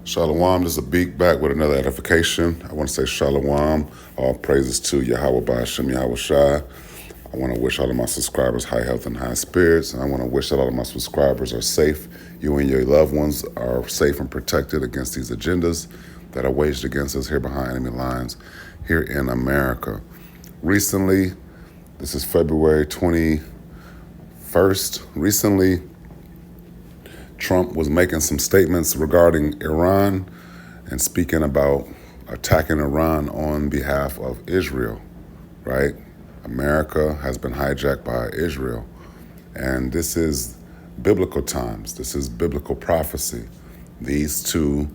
Shalom, this is a Beak back with another edification. I want to say Shalom, all praises to Yahweh Ba'ashem Yahweh Shai. I want to wish all of my subscribers high health and high spirits. And I want to wish that all of my subscribers are safe. You and your loved ones are safe and protected against these agendas that are waged against us here behind enemy lines here in America. Recently, this is February 21st. Recently, Trump was making some statements regarding Iran and speaking about attacking Iran on behalf of Israel, right? America has been hijacked by Israel. And this is biblical times. This is biblical prophecy. These two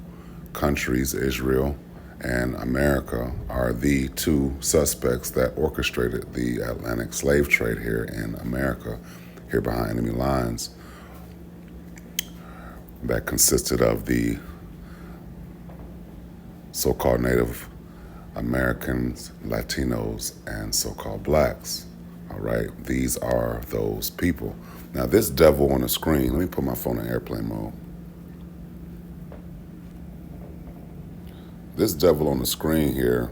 countries, Israel and America, are the two suspects that orchestrated the Atlantic slave trade here in America, here behind enemy lines, that consisted of the so-called Native Americans, Latinos, and so-called blacks. All right, these are those people. Now, this devil on the screen, let me put my phone in airplane mode. This devil on the screen here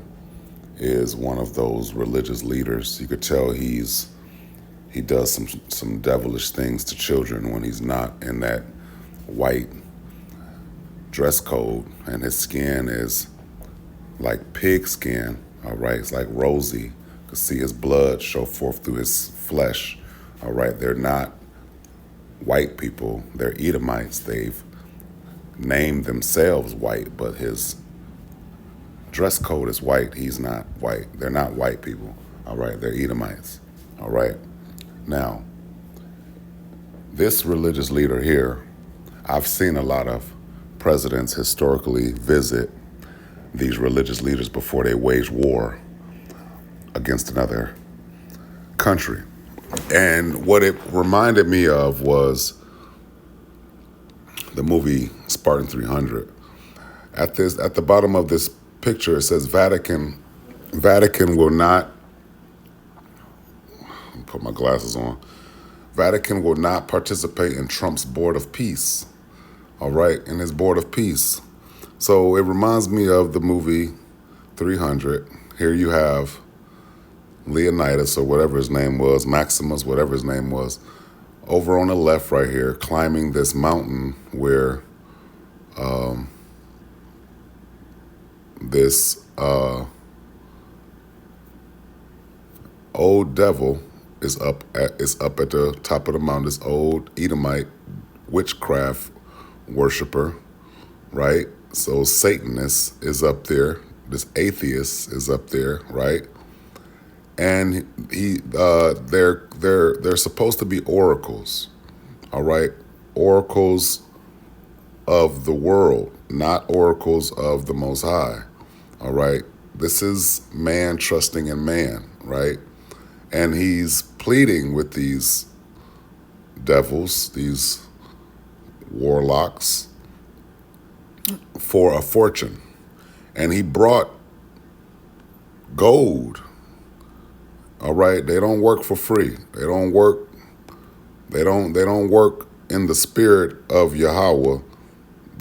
is one of those religious leaders. You could tell he does some devilish things to children when he's not in that white dress code, and his skin is like pig skin. All right, it's like rosy. You can see his blood show forth through his flesh. All right, they're not white people, they're Edomites. They've named themselves white, but his dress code is white. He's not white. They're not white people. All right, they're Edomites. All right, now this religious leader here, I've seen a lot of presidents historically visit these religious leaders before they wage war against another country. And what it reminded me of was the movie Spartan 300. At the bottom of this picture, it says Vatican will not, put my glasses on, Vatican will not participate in Trump's Board of Peace. All right, in his Board of Peace. So it reminds me of the movie 300. Here you have Leonidas, or whatever his name was, Maximus, whatever his name was, over on the left right here, climbing this mountain where this old devil is up at the top of the mountain, this old Edomite witchcraft worshiper, right? So Satanist is up there. This atheist is up there, right? And they're supposed to be oracles, all right? Oracles of the world, not oracles of the Most High, all right? This is man trusting in man, right? And he's pleading with these devils, these warlocks, for a fortune. And he brought gold. All right, they don't work for free. They don't work in the spirit of Yahweh.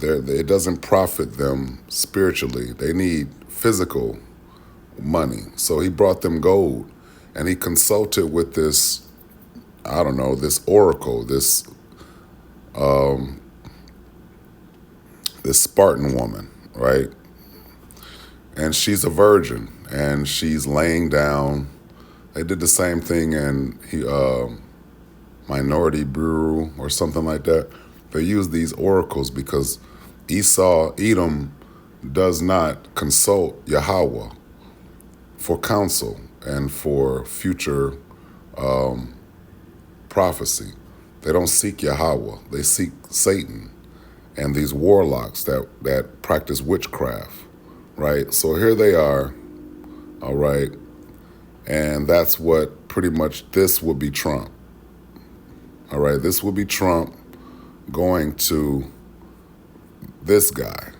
It doesn't profit them spiritually. They need physical money. So he brought them gold, and he consulted with this, I don't know, this oracle, this Spartan woman, right? And she's a virgin, and she's laying down. They did the same thing in Minority Bureau or something like that. They use these oracles because Edom does not consult Yahweh for counsel and for future prophecy. They don't seek Yahweh. They seek Satan and these warlocks that practice witchcraft, right? So here they are, all right, and that's what pretty much this would be Trump, all right? This would be Trump going to this guy,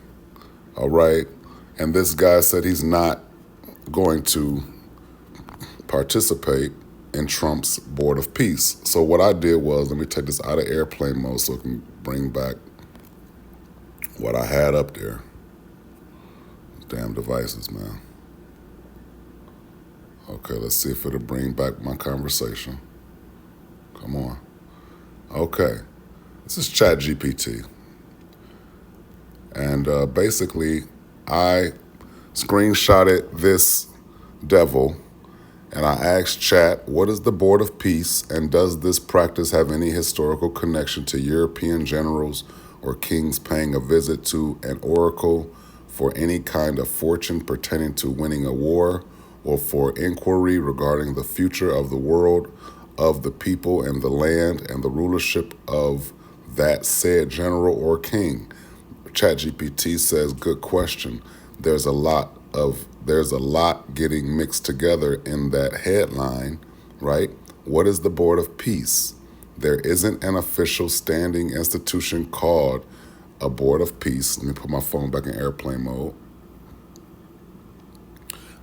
all right? And this guy said he's not going to participate in Trump's Board of Peace. So what I did was, let me take this out of airplane mode so it can bring back what I had up there. Damn devices, man. Okay, let's see if it'll bring back my conversation. Come on. Okay, this is ChatGPT. And basically, I screenshotted this devil and I asked Chat, what is the Board of Peace and does this practice have any historical connection to European generals or kings paying a visit to an oracle for any kind of fortune pertaining to winning a war or for inquiry regarding the future of the world, of the people and the land and the rulership of that said general or king? ChatGPT says, good question. There's a lot getting mixed together in that headline, right? What is the Board of Peace? There isn't an official standing institution called a Board of Peace. Let me put my phone back in airplane mode.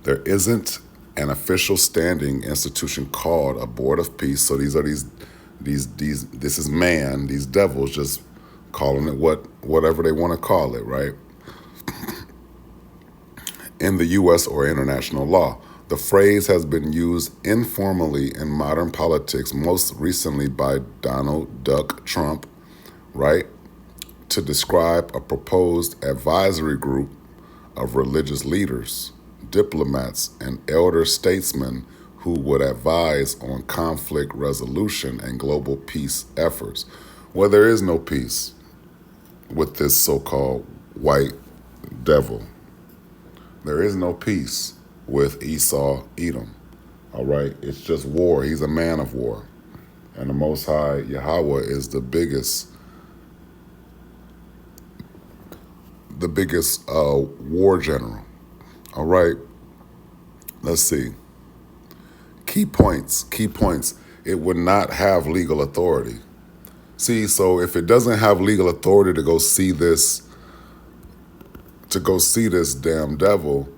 There isn't an official standing institution called a Board of Peace. So these this is man, these devils just calling it whatever they want to call it, right? In the U.S. or international law. The phrase has been used informally in modern politics, most recently by Donald Duck Trump, right, to describe a proposed advisory group of religious leaders, diplomats, and elder statesmen who would advise on conflict resolution and global peace efforts. Well, there is no peace with this so-called white devil. There is no peace with Esau, Edom. All right, it's just war. He's a man of war. And the Most High, Yahweh, is the biggest war general. All right, let's see. Key points. It would not have legal authority. See, so if it doesn't have legal authority to go see this damn devil,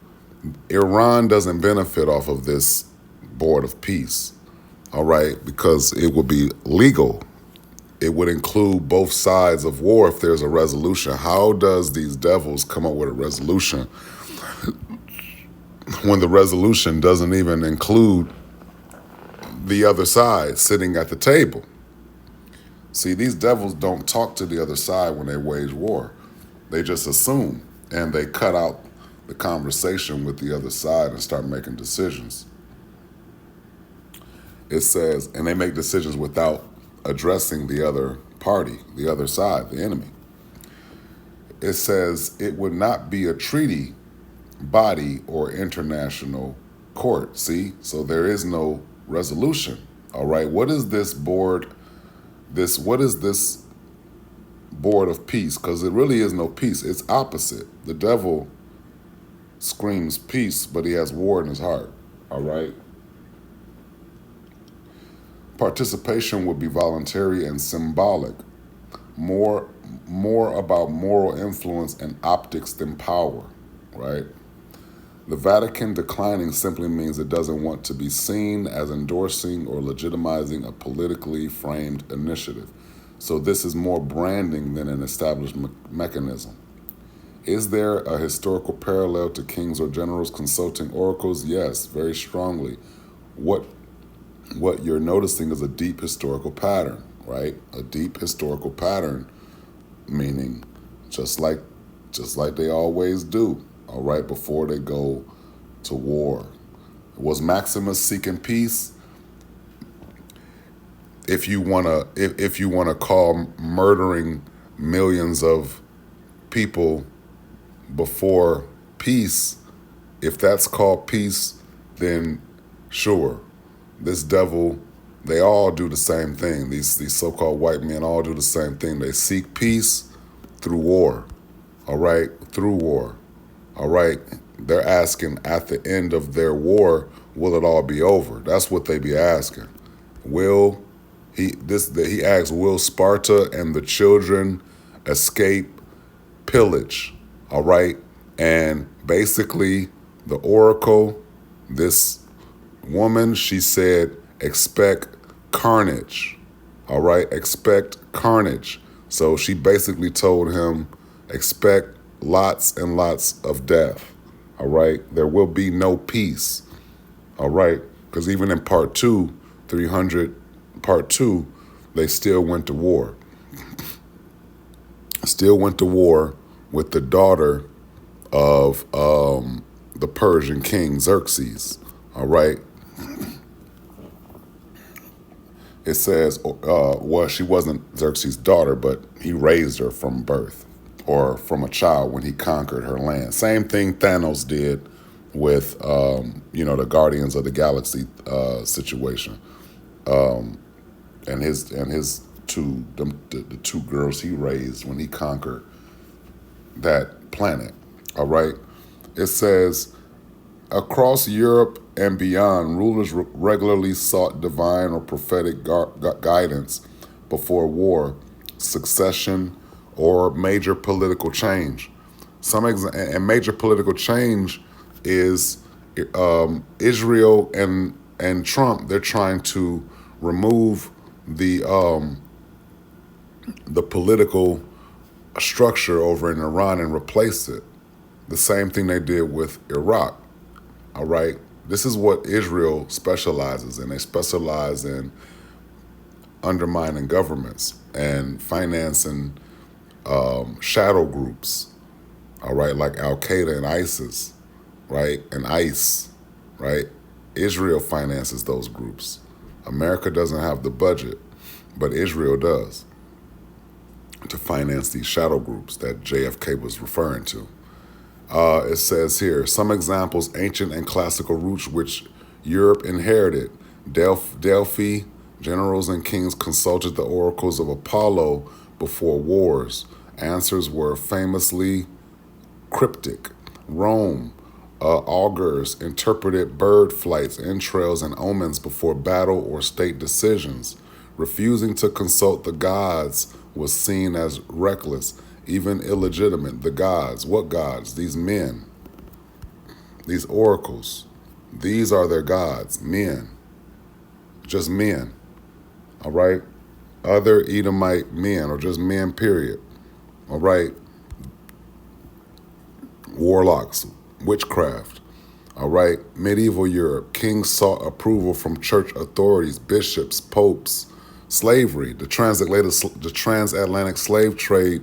Iran doesn't benefit off of this Board of Peace, all right, because it would be legal. It would include both sides of war if there's a resolution. How does these devils come up with a resolution when the resolution doesn't even include the other side sitting at the table? See, these devils don't talk to the other side when they wage war. They just assume, and they cut out the conversation with the other side and start making decisions. It says, and they make decisions without addressing the other party, the other side, the enemy. It says it would not be a treaty body or international court. See, so there is no resolution. All right, what is this board? What is this Board of Peace? Because it really is no peace. It's opposite. The devil screams peace, but he has war in his heart. All right. Participation would be voluntary and symbolic. More about moral influence and optics than power, right? The Vatican declining simply means it doesn't want to be seen as endorsing or legitimizing a politically framed initiative. So this is more branding than an established mechanism. Is there a historical parallel to kings or generals consulting oracles? Yes, very strongly. What you're noticing is a deep historical pattern, right? A deep historical pattern, meaning just like they always do, all right, before they go to war. Was Maximus seeking peace? If you wanna call murdering millions of people before peace, if that's called peace, then sure. This devil, they all do the same thing. These so-called white men all do the same thing. They seek peace through war, all right? Through war, all right? They're asking at the end of their war, will it all be over? That's what they be asking. He asks, will Sparta and the children escape pillage, all right? And basically, the oracle, this woman, she said, expect carnage, all right? Expect carnage. So she basically told him, Expect lots and lots of death. All right. There will be no peace. All right. Because even in part two, 300, part two, they still went to war. Still went to war with the daughter of the Persian king Xerxes. All right. It says, well, she wasn't Xerxes' daughter, but he raised her from birth or from a child when he conquered her land. Same thing Thanos did with, the Guardians of the Galaxy situation, and his the two girls he raised when he conquered that planet. All right. It says, across Europe and beyond, rulers regularly sought divine or prophetic guidance before war, succession, or major political change. And major political change is Israel and Trump. They're trying to remove the political structure over in Iran and replace it. The same thing they did with Iraq. All right. This is what Israel specializes in. They specialize in undermining governments and financing shadow groups. All right. Like Al Qaeda and ISIS. Right. And ICE. Right. Israel finances those groups. America doesn't have the budget, but Israel does to finance these shadow groups that JFK was referring to. It says here, some examples, ancient and classical roots which Europe inherited. Delphi, generals and kings consulted the oracles of Apollo before wars. Answers were famously cryptic. Rome, augurs interpreted bird flights, entrails, and omens before battle or state decisions. Refusing to consult the gods was seen as reckless, even illegitimate. The gods, what gods? These men, these oracles, these are their gods, men, just men, all right? Other Edomite men, or just men, period, all right? Warlocks, witchcraft, all right? Medieval Europe, kings sought approval from church authorities, bishops, popes. Slavery, the transatlantic slave trade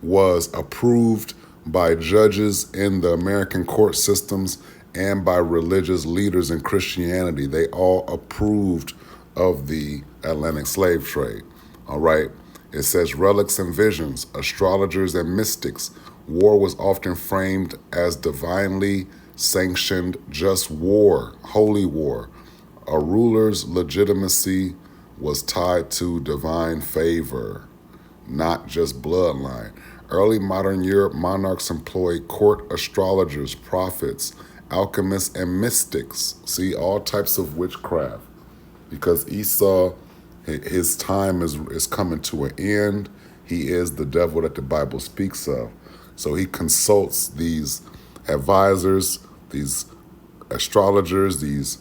was approved by judges in the American court systems and by religious leaders in Christianity. They all approved of the Atlantic slave trade. All right. It says relics and visions, astrologers and mystics. War was often framed as divinely sanctioned just war, holy war. A ruler's legitimacy was tied to divine favor, not just bloodline. Early modern Europe monarchs employed court astrologers, prophets, alchemists, and mystics. See, all types of witchcraft. Because Esau, his time is coming to an end. He is the devil that the Bible speaks of. So he consults these advisors, these astrologers, these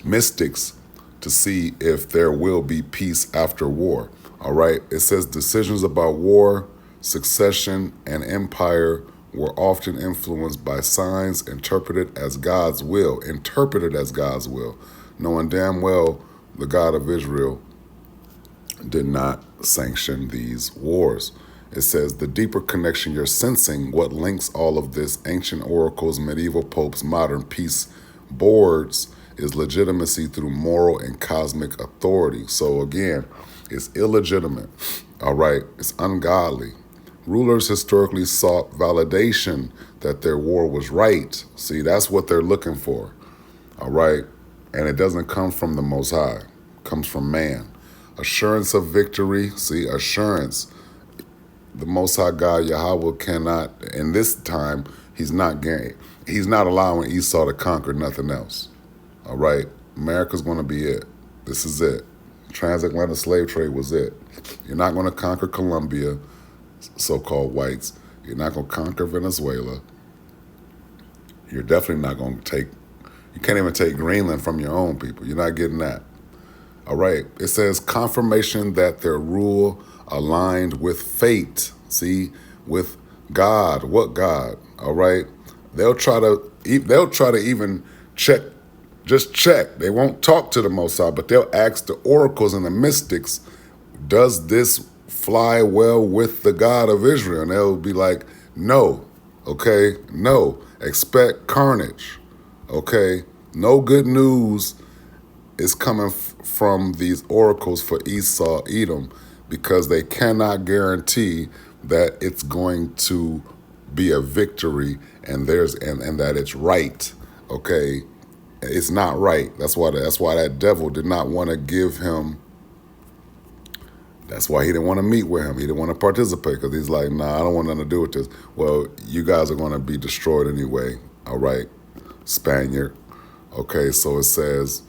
mystics to see if there will be peace after war. All right. It says decisions about war, succession, and empire were often influenced by signs interpreted as God's will, knowing damn well the God of Israel did not sanction these wars. It says the deeper connection you're sensing, what links all of this, ancient oracles, medieval popes, modern peace boards, is legitimacy through moral and cosmic authority. So again, it's illegitimate. All right. It's ungodly. Rulers historically sought validation that their war was right. See, that's what they're looking for. All right. And it doesn't come from the Most High. It comes from man. Assurance of victory. See, assurance. The Most High God, Yahweh, cannot, in this time, he's not allowing Esau to conquer nothing else. All right. America's going to be it. This is it. Transatlantic slave trade was it. You're not going to conquer Colombia, so-called whites. You're not going to conquer Venezuela. You're definitely not going to you can't even take Greenland from your own people. You're not getting that. All right. It says confirmation that their rule aligned with fate. See, with God. What God? All right. They'll try to even check, just check. They won't talk to the Most High, but they'll ask the oracles and the mystics, does this fly well with the God of Israel? And they'll be like, no. Okay, no. Expect carnage. Okay, no good news is coming from these oracles for Esau, Edom, because they cannot guarantee that it's going to be a victory and that it's right. Okay, it's not right. That's why that devil did not want to give him. That's why he didn't want to meet with him. He didn't want to participate because he's like, nah, I don't want nothing to do with this. Well, you guys are going to be destroyed anyway. All right, Spaniard. Okay, so it says,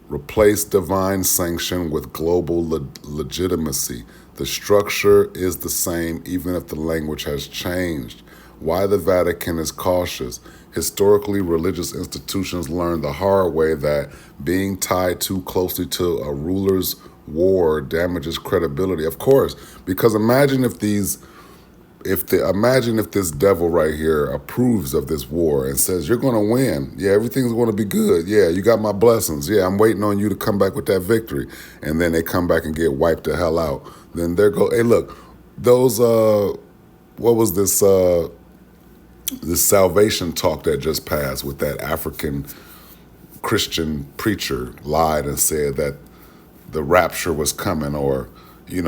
replace divine sanction with global legitimacy. The structure is the same even if the language has changed. Why the Vatican is cautious. Historically, religious institutions learned the hard way that being tied too closely to a ruler's war damages credibility. Of course, because imagine if this devil right here approves of this war and says, you're going to win. Yeah, everything's going to be good. Yeah, you got my blessings. Yeah, I'm waiting on you to come back with that victory. And then they come back and get wiped the hell out. Then there go, hey, look, those, what was this salvation talk that just passed with that African Christian preacher lied and said that the rapture was coming, or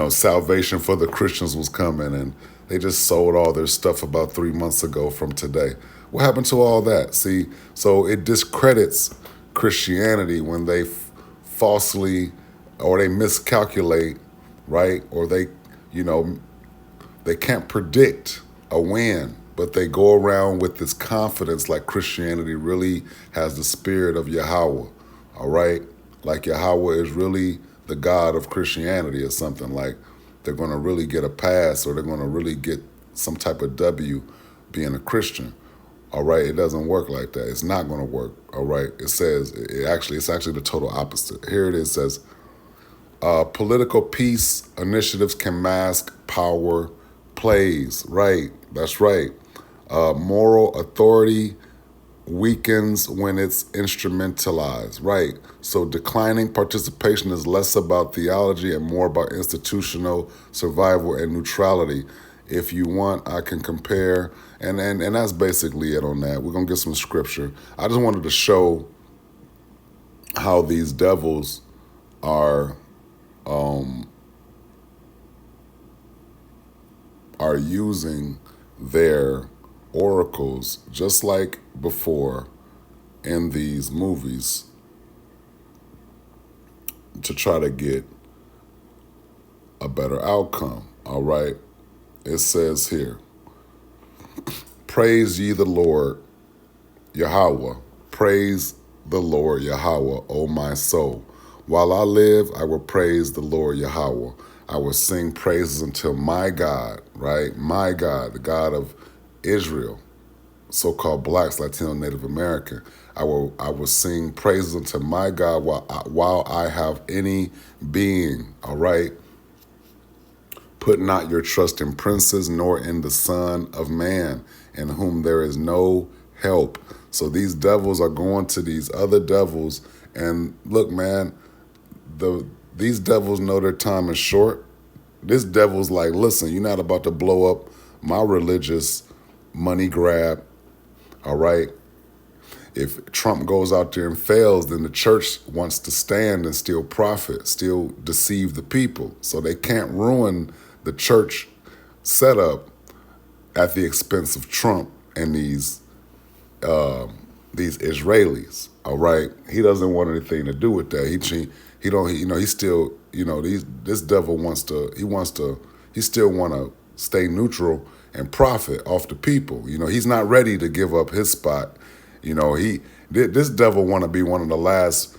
salvation for the Christians was coming, and they just sold all their stuff about 3 months ago from today. What happened to all that? See, so it discredits Christianity when they falsely, or they miscalculate, right? Or they can't predict a win, but they go around with this confidence like Christianity really has the spirit of Yahweh, all right? Like Yahweh is really the God of Christianity or something. Like they're going to really get a pass, or they're going to really get some type of W being a Christian. All right, it doesn't work like that. It's not going to work. All right, it says it's actually the total opposite. Here it is. It says political peace initiatives can mask power plays. Right, that's right. Moral authority weakens when it's instrumentalized, right? So declining participation is less about theology and more about institutional survival and neutrality. If you want, I can compare, and that's basically it on that. We're gonna get some scripture. I just wanted to show how these devils are using their oracles just like before in these movies to try to get a better outcome. All right. It says here, praise ye the Lord Yahweh. Praise the Lord Yahweh, O my soul. While I live, I will praise the Lord Yahweh. I will sing praises until my God, right? My God, the God of Israel, so-called blacks, Latino, Native American. I will sing praises unto my God while I have any being. All right. Put not your trust in princes, nor in the Son of Man, in whom there is no help. So these devils are going to these other devils, and look, man, these devils know their time is short. This devil's like, listen, you're not about to blow up my religious money grab. All right. If Trump goes out there and fails, then the church wants to stand and still profit, still deceive the people. So they can't ruin the church setup at the expense of Trump and these Israelis. All right. He doesn't want anything to do with that. This devil he still want to stay neutral and profit off the people. He's not ready to give up his spot. This devil want to be one of the last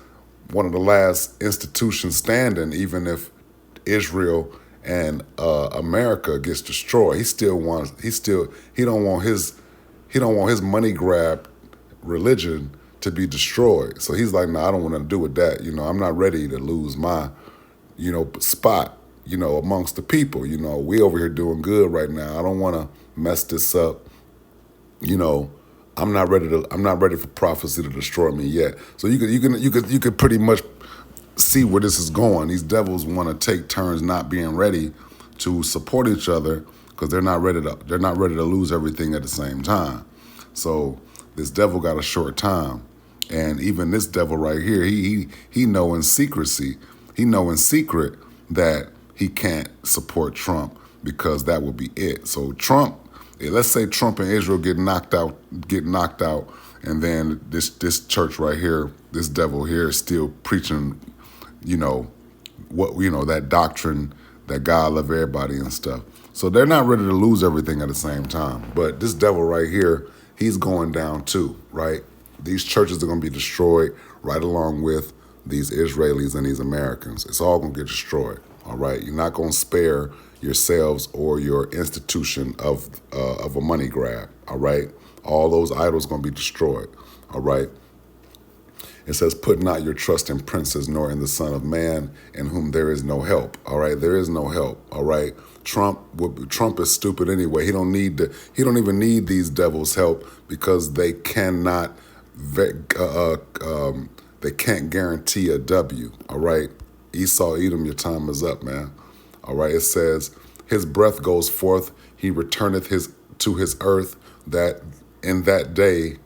institutions standing, even if Israel and America gets destroyed. He don't want his money grab religion to to be destroyed. So he's like, no, I don't want to do with that. I'm not ready to lose my, spot, amongst the people. We over here doing good right now. I don't want to mess this up. You know, I'm not ready for prophecy to destroy me yet. So you could pretty much see where this is going. These devils want to take turns not being ready to support each other because they're not ready to lose everything at the same time. So this devil got a short time, and even this devil right here, he know in secrecy, he know in secret that he can't support Trump because that would be it. So Trump, let's say Trump and Israel get knocked out, and then this church right here, this devil here is still preaching, that doctrine that God love everybody and stuff. So they're not ready to lose everything at the same time. But this devil right here, he's going down too, right? These churches are going to be destroyed right along with these Israelis and these Americans. It's all going to get destroyed, all right? You're not going to spare yourselves or your institution of a money grab, all right? All those idols going to be destroyed, all right? It says, put not your trust in princes nor in the Son of Man, in whom there is no help. All right, there is no help. All right, Trump is stupid anyway. He don't even need these devils' help because they cannot, they can't guarantee a W. All right, Esau, Edom, your time is up, man. All right, it says, his breath goes forth, he returneth to his earth, that in that day,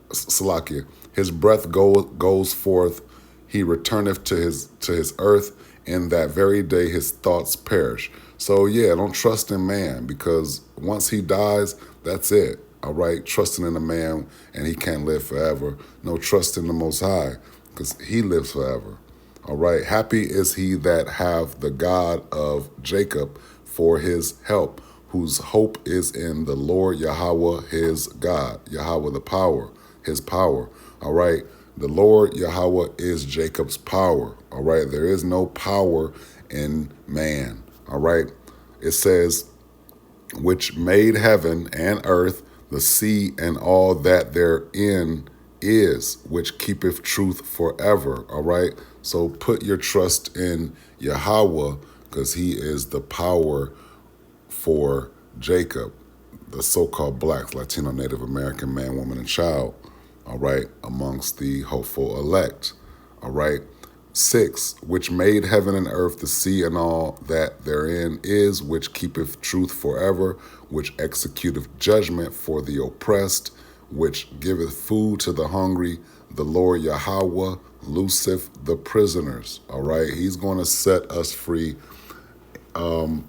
Salakia, his breath goes forth, he returneth to his earth, in that very day his thoughts perish. So yeah, don't trust in man, because once he dies, that's it. All right, trusting in a man and he can't live forever. No, trust in the Most High, because he lives forever. All right, happy is he that have the God of Jacob for his help, whose hope is in the Lord Yahweh his God, Yahweh the power, his power. All right, the Lord Yahweh is Jacob's power. All right, there is no power in man. All right, it says, which made heaven and earth, the sea and all that therein is, which keepeth truth forever. All right, so put your trust in Yahweh, because he is the power for Jacob, the so-called blacks, Latino, Native American man, woman, and child, all right, amongst the hopeful elect, all right. 6, which made heaven and earth, the sea and all that therein is, which keepeth truth forever, which executeth judgment for the oppressed, which giveth food to the hungry, the Lord Yahweh looseth the prisoners, all right. He's going to set us free and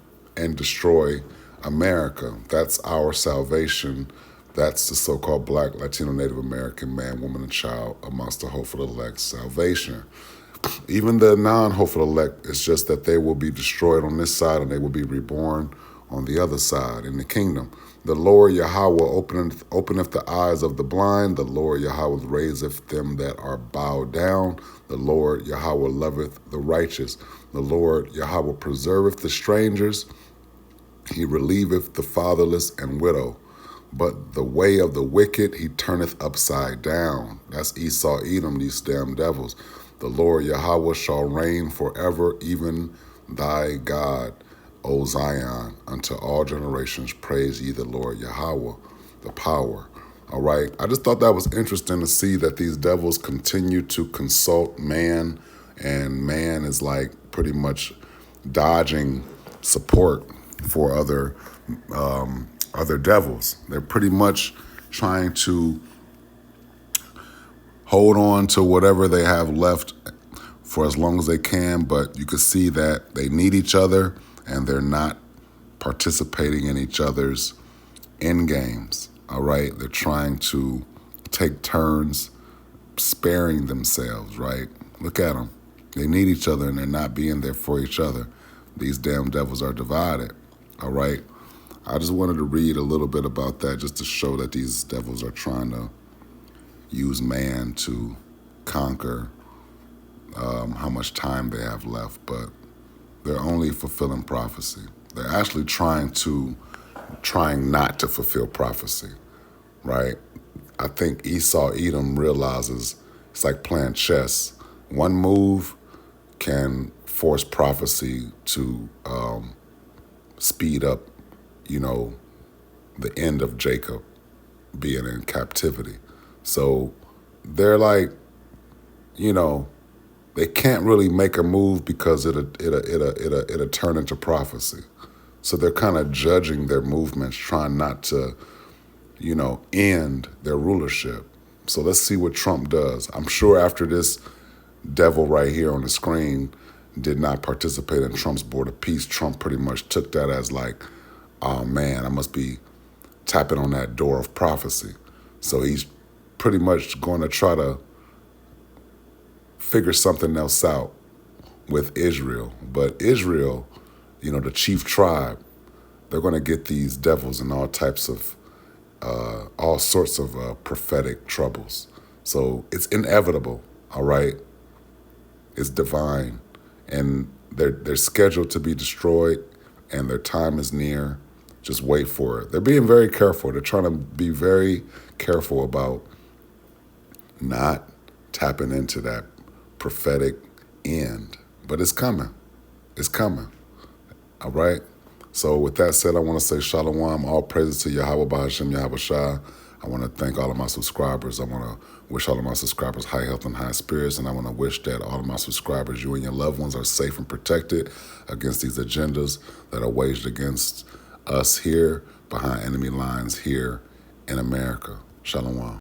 destroy America. That's our salvation. That's the so-called black, Latino, Native American man, woman, and child amongst the hopeful elect's salvation. Even the non-hopeful elect, it's just that they will be destroyed on this side and they will be reborn on the other side in the kingdom. The Lord Yahweh openeth the eyes of the blind. The Lord Yahweh raiseth them that are bowed down. The Lord Yahweh loveth the righteous. The Lord Yahweh preserveth the strangers. He relieveth the fatherless and widow. But the way of the wicked he turneth upside down. That's Esau, Edom, these damn devils. The Lord Yahweh shall reign forever, even thy God, O Zion, unto all generations. Praise ye the Lord Yahweh, the power. All right. I just thought that was interesting to see that these devils continue to consult man, and man is like pretty much dodging support for other devils. They're pretty much trying to hold on to whatever they have left for as long as they can, but you can see that they need each other and they're not participating in each other's end games, all right? They're trying to take turns sparing themselves, right? Look at them. They need each other and they're not being there for each other. These damn devils are divided, all right? I just wanted to read a little bit about that just to show that these devils are trying to use man to conquer how much time they have left, but they're only fulfilling prophecy. They're actually trying not to fulfill prophecy, right? I think Esau, Edom realizes It's like playing chess. One move can force prophecy to speed up, you know, the end of Jacob being in captivity. So they're like, you know, they can't really make a move because it'll turn into prophecy. So they're kind of judging their movements, trying not to, end their rulership. So let's see what Trump does. I'm sure after this devil right here on the screen did not participate in Trump's Board of Peace, Trump pretty much took that as like, oh man, I must be tapping on that door of prophecy. So he's pretty much going to try to figure something else out with Israel. But Israel, the chief tribe, they're going to get these devils in all sorts of prophetic troubles. So it's inevitable, all right? It's divine. And they're scheduled to be destroyed, and their time is near. Just wait for it. They're being very careful. They're trying to be very careful about not tapping into that prophetic end. But it's coming. It's coming. All right? So with that said, I want to say Shalom, all praises to Yahweh Bahashem Yahweh Shah. I want to thank all of my subscribers. I want to wish all of my subscribers high health and high spirits, and I want to wish that all of my subscribers, you and your loved ones, are safe and protected against these agendas that are waged against us here behind enemy lines here in America. Shalom.